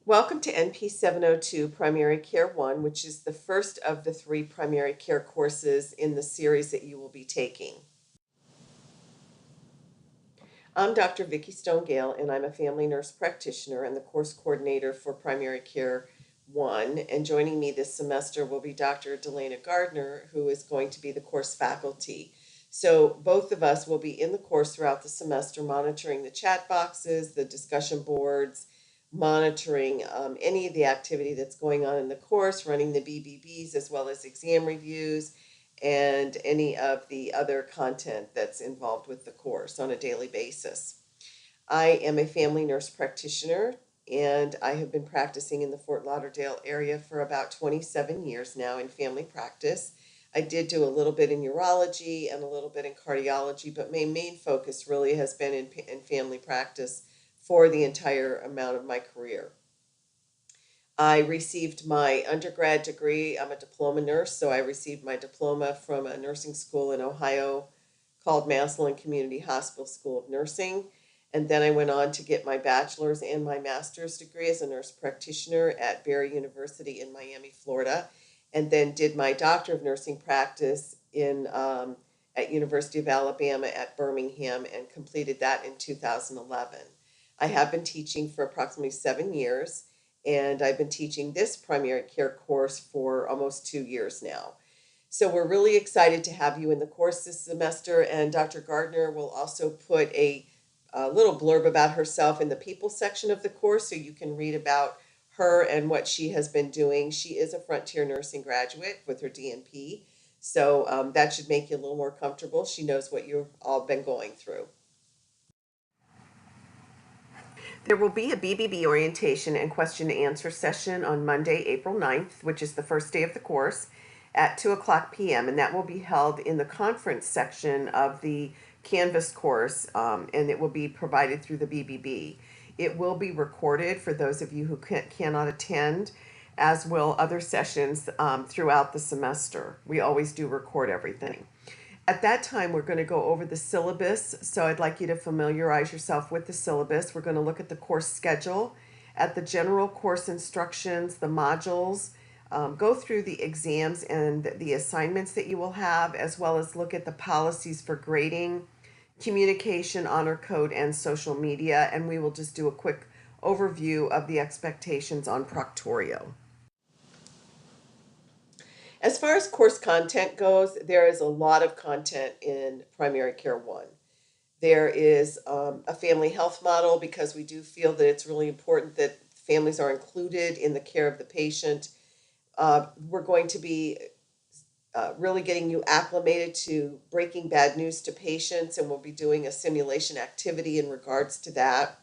Welcome to NP 702 Primary Care 1, which is the first of the 3 primary care courses in the series that you will be taking. I'm Dr. Vicki Stone-Gale, and I'm a family nurse practitioner and the course coordinator for Primary Care 1. And joining me this semester will be Dr. Delana Gardner, who is going to be the course faculty. So both of us will be in the course throughout the semester, monitoring the chat boxes, the discussion boards, monitoring any of the activity that's going on in the course, running the BBBs as well as exam reviews, and any of the other content that's involved with the course on a daily basis. I am a family nurse practitioner, and I have been practicing in the Fort Lauderdale area for about 27 years now in family practice. I did do a little bit in urology and a little bit in cardiology, but my main focus really has been in family practice for the entire amount of my career. I received my undergrad degree. I'm a diploma nurse, so I received my diploma from a nursing school in Ohio called Massillon Community Hospital School of Nursing. And then I went on to get my bachelor's and my master's degree as a nurse practitioner at Barry University in Miami, Florida, and then did my doctor of nursing practice at University of Alabama at Birmingham and completed that in 2011. I have been teaching for approximately 7 years, and I've been teaching this primary care course for almost 2 years now. So we're really excited to have you in the course this semester, and Dr. Gardner will also put a little blurb about herself in the people section of the course so you can read about her and what she has been doing. She is a Frontier Nursing graduate with her DNP, so that should make you a little more comfortable. She knows what you've all been going through. There will be a BBB orientation and question and answer session on Monday, April 9th, which is the first day of the course, at 2 o'clock p.m., and that will be held in the conference section of the Canvas course, and it will be provided through the BBB. It will be recorded for those of you who cannot attend, as will other sessions throughout the semester. We always do record everything. At that time, we're going to go over the syllabus, so I'd like you to familiarize yourself with the syllabus. We're going to look at the course schedule, at the general course instructions, the modules, go through the exams and the assignments that you will have, as well as look at the policies for grading, communication, honor code, and social media, and we will just do a quick overview of the expectations on Proctorio. As far as course content goes, there is a lot of content in Primary Care 1. There is a family health model because we do feel that it's really important that families are included in the care of the patient. We're going to be really getting you acclimated to breaking bad news to patients, and we'll be doing a simulation activity in regards to that.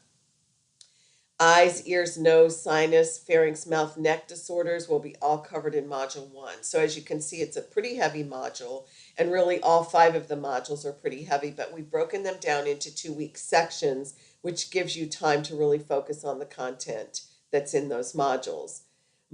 Eyes, ears, nose, sinus, pharynx, mouth, neck disorders will be all covered in Module 1. So as you can see, it's a pretty heavy module, and really all 5 of the modules are pretty heavy, but we've broken them down into 2-week sections, which gives you time to really focus on the content that's in those modules.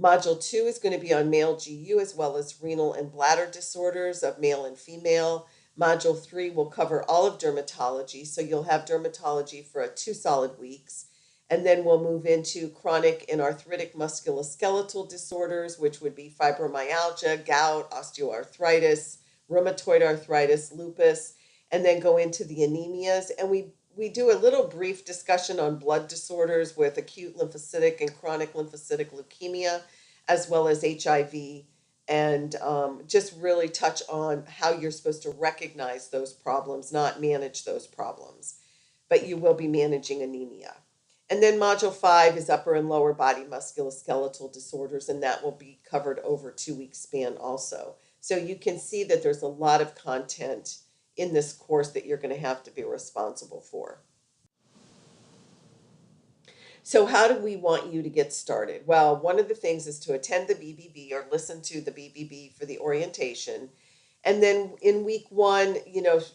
Module 2 is going to be on male GU as well as renal and bladder disorders of male and female. Module 3 will cover all of dermatology, so you'll have dermatology for 2 solid weeks. And then we'll move into chronic and arthritic musculoskeletal disorders, which would be fibromyalgia, gout, osteoarthritis, rheumatoid arthritis, lupus, and then go into the anemias. And we do a little brief discussion on blood disorders with acute lymphocytic and chronic lymphocytic leukemia, as well as HIV, and just really touch on how you're supposed to recognize those problems, not manage those problems. But you will be managing anemia. And then Module 5 is upper and lower body musculoskeletal disorders, and that will be covered over a 2-week span also. So you can see that there's a lot of content in this course that you're going to have to be responsible for. So how do we want you to get started? Well, one of the things is to attend the BBB or listen to the BBB for the orientation. And then in week 1,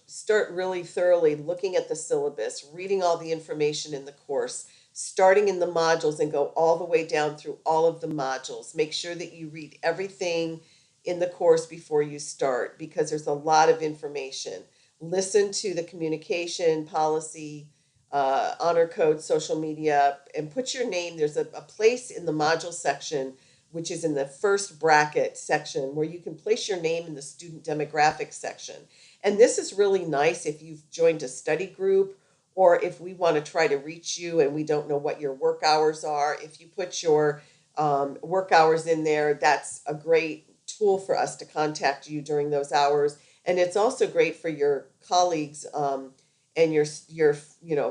start really thoroughly looking at the syllabus, reading all the information in the course, starting in the modules and go all the way down through all of the modules. Make sure that you read everything in the course before you start because there's a lot of information. Listen to the communication, policy, honor code, social media, and put your name. There's a place in the module section, which is in the first bracket section, where you can place your name in the student demographic section. And this is really nice if you've joined a study group, or if we want to try to reach you and we don't know what your work hours are. If you put your work hours in there, that's a great tool for us to contact you during those hours. And it's also great for your colleagues and your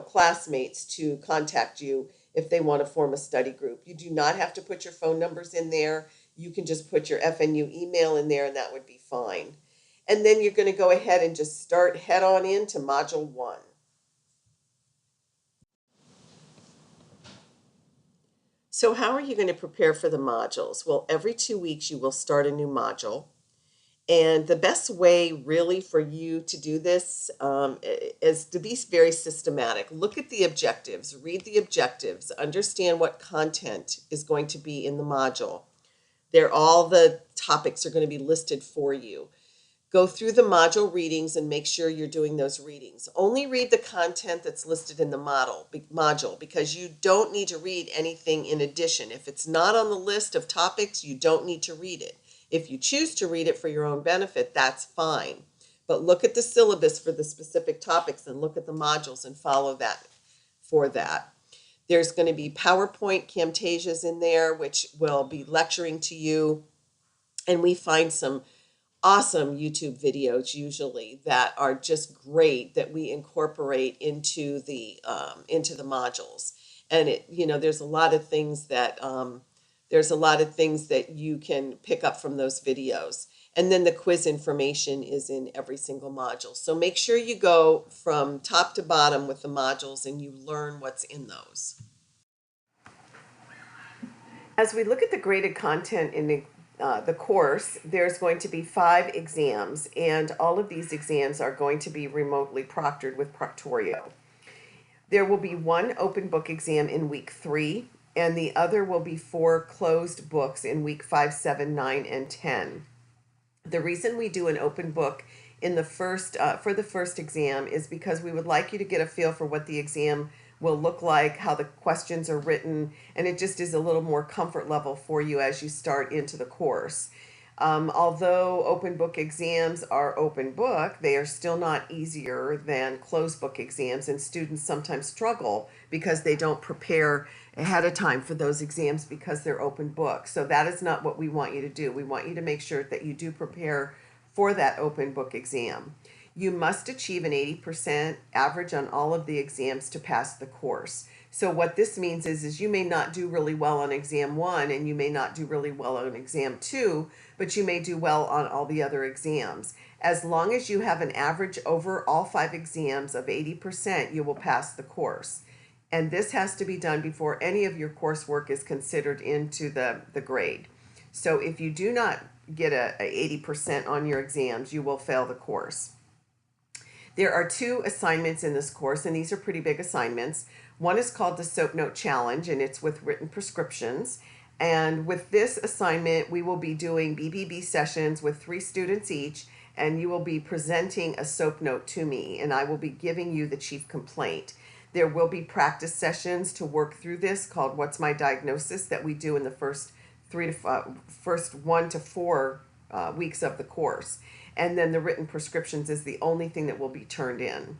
classmates to contact you if they want to form a study group. You do not have to put your phone numbers in there. You can just put your FNU email in there, and that would be fine. And then you're going to go ahead and just start head on into Module 1. So how are you going to prepare for the modules? Well, every 2 weeks you will start a new module. And the best way, really, for you to do this is to be very systematic. Look at the objectives, read the objectives, understand what content is going to be in the module. All the topics are going to be listed for you. Go through the module readings and make sure you're doing those readings. Only read the content that's listed in the module, because you don't need to read anything in addition. If it's not on the list of topics, you don't need to read it. If you choose to read it for your own benefit, that's fine. But look at the syllabus for the specific topics and look at the modules and follow that for that. There's going to be PowerPoint Camtasias in there, which will be lecturing to you. And we find some awesome YouTube videos usually that are just great that we incorporate into the modules. And there's a lot of things that you can pick up from those videos. And then the quiz information is in every single module. So make sure you go from top to bottom with the modules and you learn what's in those. As we look at the graded content in the course, there's going to be 5 exams, and all of these exams are going to be remotely proctored with Proctorio. There will be 1 open book exam in week 3, and the other will be 4 closed books in week 5, 7, 9, and 10. The reason we do an open book in the first for the first exam is because we would like you to get a feel for what the exam will look like, how the questions are written, and it just is a little more comfort level for you as you start into the course. Although open book exams are open book, they are still not easier than closed book exams, and students sometimes struggle because they don't prepare ahead of time for those exams because they're open book. So that is not what we want you to do. We want you to make sure that you do prepare for that open book exam. You must achieve an 80% average on all of the exams to pass the course. So what this means is you may not do really well on exam 1 and you may not do really well on exam 2, but you may do well on all the other exams. As long as you have an average over all 5 exams of 80%, you will pass the course. And this has to be done before any of your coursework is considered into the grade. So if you do not get a 80% on your exams, you will fail the course. There are 2 assignments in this course, and these are pretty big assignments. One is called the Soap Note Challenge, and it's with written prescriptions. And with this assignment, we will be doing BBB sessions with 3 students each, and you will be presenting a soap note to me, and I will be giving you the chief complaint. There will be practice sessions to work through this called What's My Diagnosis that we do in the first 1 to 4 weeks of the course. And then the written prescriptions is the only thing that will be turned in.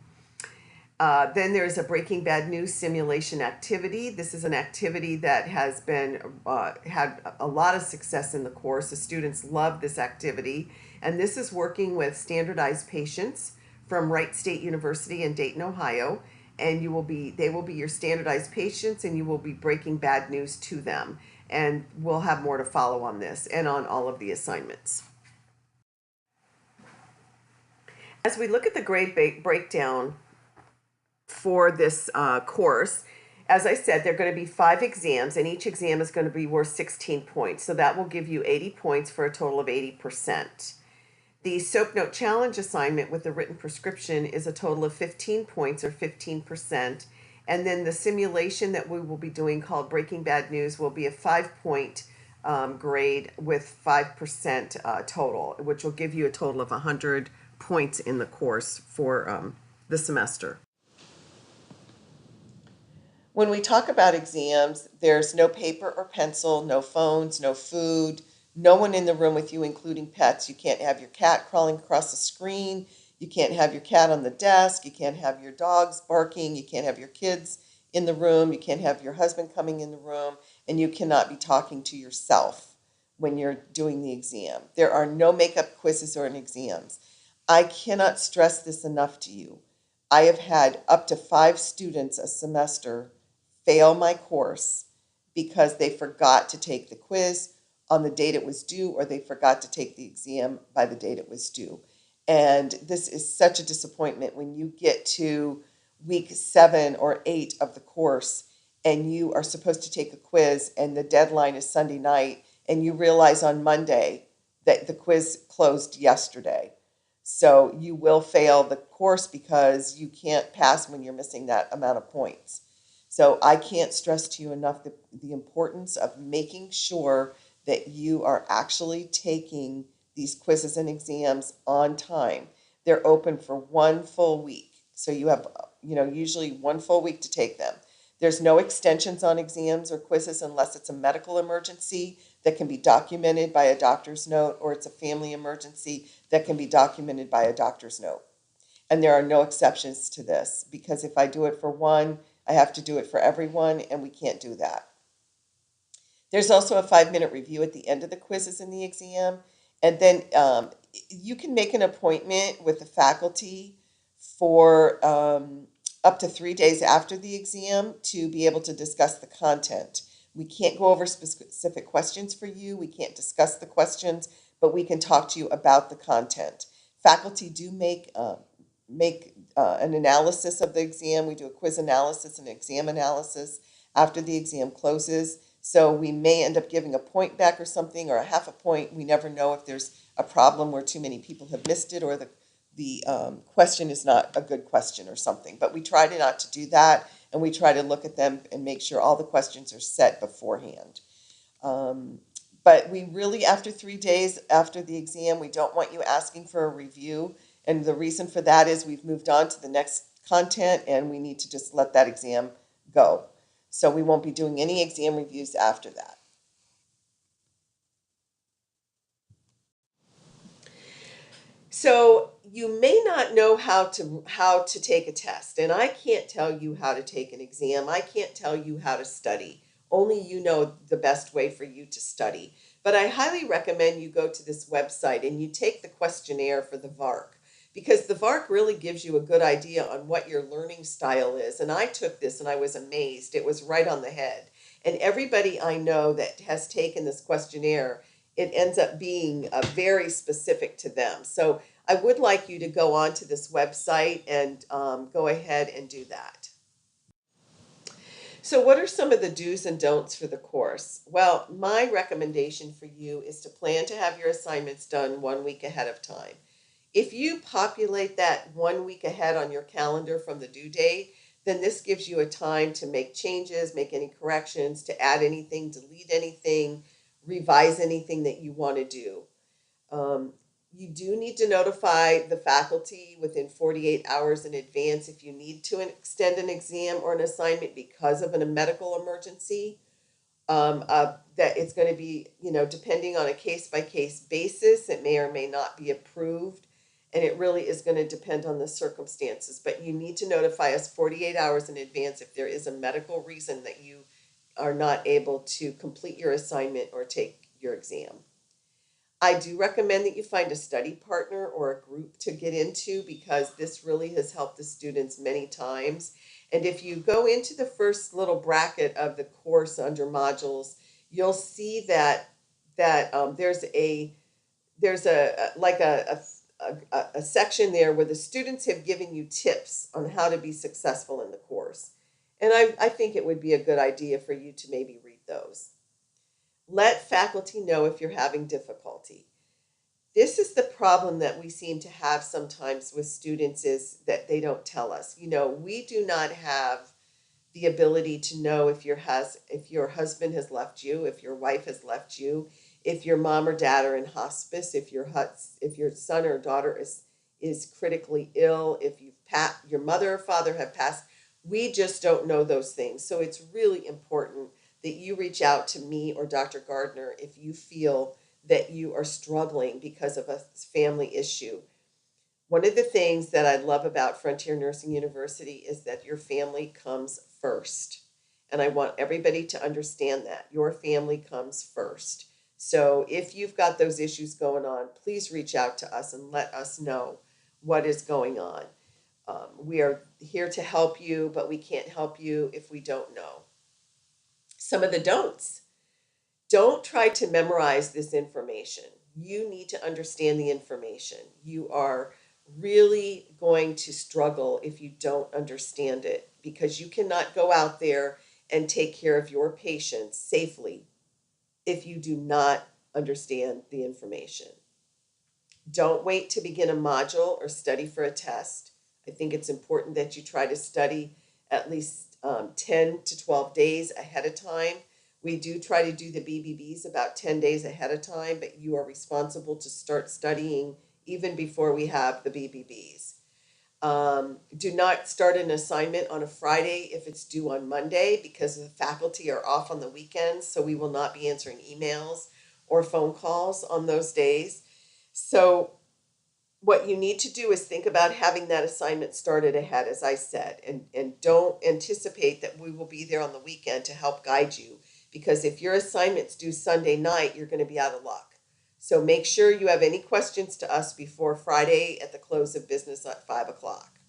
Then there's a Breaking Bad News simulation activity. This is an activity that has been had a lot of success in the course. The students love this activity. And this is working with standardized patients from Wright State University in Dayton, Ohio. And they will be your standardized patients, and you will be breaking bad news to them. And we'll have more to follow on this and on all of the assignments. As we look at the grade breakdown for this course, as I said, there are going to be 5 exams, and each exam is going to be worth 16 points. So that will give you 80 points for a total of 80%. The Soap Note Challenge assignment with the written prescription is a total of 15 points or 15%. And then the simulation that we will be doing called Breaking Bad News will be a 5-point grade with 5% total, which will give you a total of 100 points in the course for the semester. When we talk about exams, there's no paper or pencil, no phones, no food, no one in the room with you, including pets. You can't have your cat crawling across the screen. You can't have your cat on the desk. You can't have your dogs barking. You can't have your kids in the room. You can't have your husband coming in the room. And you cannot be talking to yourself when you're doing the exam. There are no makeup quizzes or exams. I cannot stress this enough to you. I have had up to 5 students a semester fail my course because they forgot to take the quiz on the date it was due, or they forgot to take the exam by the date it was due. And this is such a disappointment when you get to week 7 or 8 of the course and you are supposed to take a quiz and the deadline is Sunday night and you realize on Monday that the quiz closed yesterday. So you will fail the course because you can't pass when you're missing that amount of points. So I can't stress to you enough the importance of making sure that you are actually taking these quizzes and exams on time. They're open for 1 full week. So you have, usually 1 full week to take them. There's no extensions on exams or quizzes unless it's a medical emergency that can be documented by a doctor's note, or it's a family emergency that can be documented by a doctor's note. And there are no exceptions to this, because if I do it for one, I have to do it for everyone, and we can't do that. There's also a 5-minute review at the end of the quizzes and the exam. And then you can make an appointment with the faculty for up to 3 days after the exam to be able to discuss the content. We can't go over specific questions for you. We can't discuss the questions, but we can talk to you about the content. Faculty do make an analysis of the exam. We do a quiz analysis and exam analysis after the exam closes. So we may end up giving a point back or something, or a half a point. We never know if there's a problem where too many people have missed it, or the question is not a good question or something. But we try to not to do that, and we try to look at them and make sure all the questions are set beforehand. Um, but we really, after 3 days after the exam, we don't want you asking for a review. And the reason for that is we've moved on to the next content and we need to just let that exam go. So we won't be doing any exam reviews after that. So you may not know how to take a test, and I can't tell you how to take an exam. I can't tell you how to study. Only you know the best way for you to study. But I highly recommend you go to this website and you take the questionnaire for the VARC, because the VARC really gives you a good idea on what your learning style is. And I took this and I was amazed. It was right on the head. And everybody I know that has taken this questionnaire, it ends up being very specific to them. So I would like you to go on to this website and go ahead and do that. So, what are some of the do's and don'ts for the course? Well, my recommendation for you is to plan to have your assignments done 1 week ahead of time. If you populate that 1 week ahead on your calendar from the due date, then this gives you a time to make changes, make any corrections, to add anything, delete anything, revise anything that you want to do. Um, you do need to notify the faculty within 48 hours in advance if you need to extend an exam or an assignment because of a medical emergency. That it's going to be, depending on a case by case basis, it may or may not be approved. And it really is going to depend on the circumstances. But you need to notify us 48 hours in advance if there is a medical reason that you are not able to complete your assignment or take your exam. I do recommend that you find a study partner or a group to get into, because this really has helped the students many times. And if you go into the first little bracket of the course under modules, you'll see that there's like a section there where the students have given you tips on how to be successful in the course. And I think it would be a good idea for you to maybe read those. Let faculty know if you're having difficulty. This is the problem that we seem to have sometimes with students, is that they don't tell us. We do not have the ability to know if your husband has left you, if your wife has left you, if your mom or dad are in hospice, if your son or daughter is critically ill, if your mother or father have passed. We just don't know those things. So it's really important that you reach out to me or Dr. Gardner if you feel that you are struggling because of a family issue. One of the things that I love about Frontier Nursing University is that your family comes first. And I want everybody to understand that your family comes first. So if you've got those issues going on, please reach out to us and let us know what is going on. We are here to help you, but we can't help you if we don't know. Some of the don'ts. Don't try to memorize this information. You need to understand the information. You are really going to struggle if you don't understand it because you cannot go out there and take care of your patients safely if you do not understand the information. Don't wait to begin a module or study for a test. I think it's important that you try to study at least 10 to 12 days ahead of time. We do try to do the BBBs about 10 days ahead of time, but you are responsible to start studying even before we have the BBBs. Do not start an assignment on a Friday if it's due on Monday because the faculty are off on the weekends, so we will not be answering emails or phone calls on those days. So what you need to do is think about having that assignment started ahead, as I said, and don't anticipate that we will be there on the weekend to help guide you. Because if your assignment's due Sunday night, you're going to be out of luck. So make sure you have any questions to us before Friday at the close of business at 5 o'clock.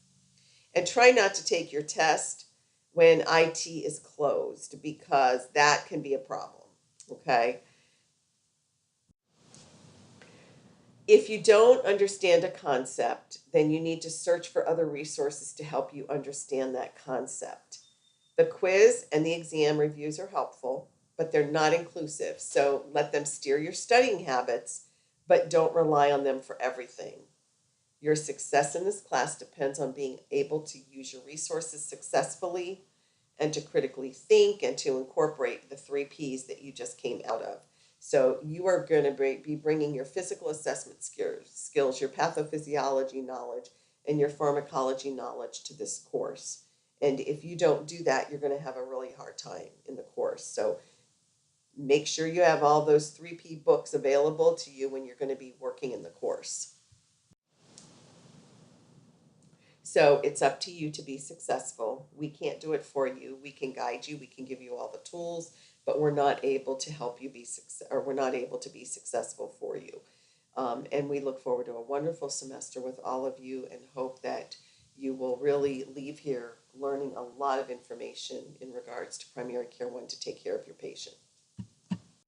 And try not to take your test when IT is closed because that can be a problem. Okay. If you don't understand a concept, then you need to search for other resources to help you understand that concept. The quiz and the exam reviews are helpful, but they're not inclusive. So let them steer your studying habits, but don't rely on them for everything. Your success in this class depends on being able to use your resources successfully and to critically think and to incorporate the 3 Ps that you just came out of. So you are going to be bringing your physical assessment skills, your pathophysiology knowledge, and your pharmacology knowledge to this course. And if you don't do that, you're going to have a really hard time in the course. So make sure you have all those 3P books available to you when you're going to be working in the course. So it's up to you to be successful. We can't do it for you. We can guide you. We can give you all the tools, but we're not able to help you be or we're not able to be successful for you. And we look forward to a wonderful semester with all of you and hope that you will really leave here learning a lot of information in regards to primary care one to take care of your patient.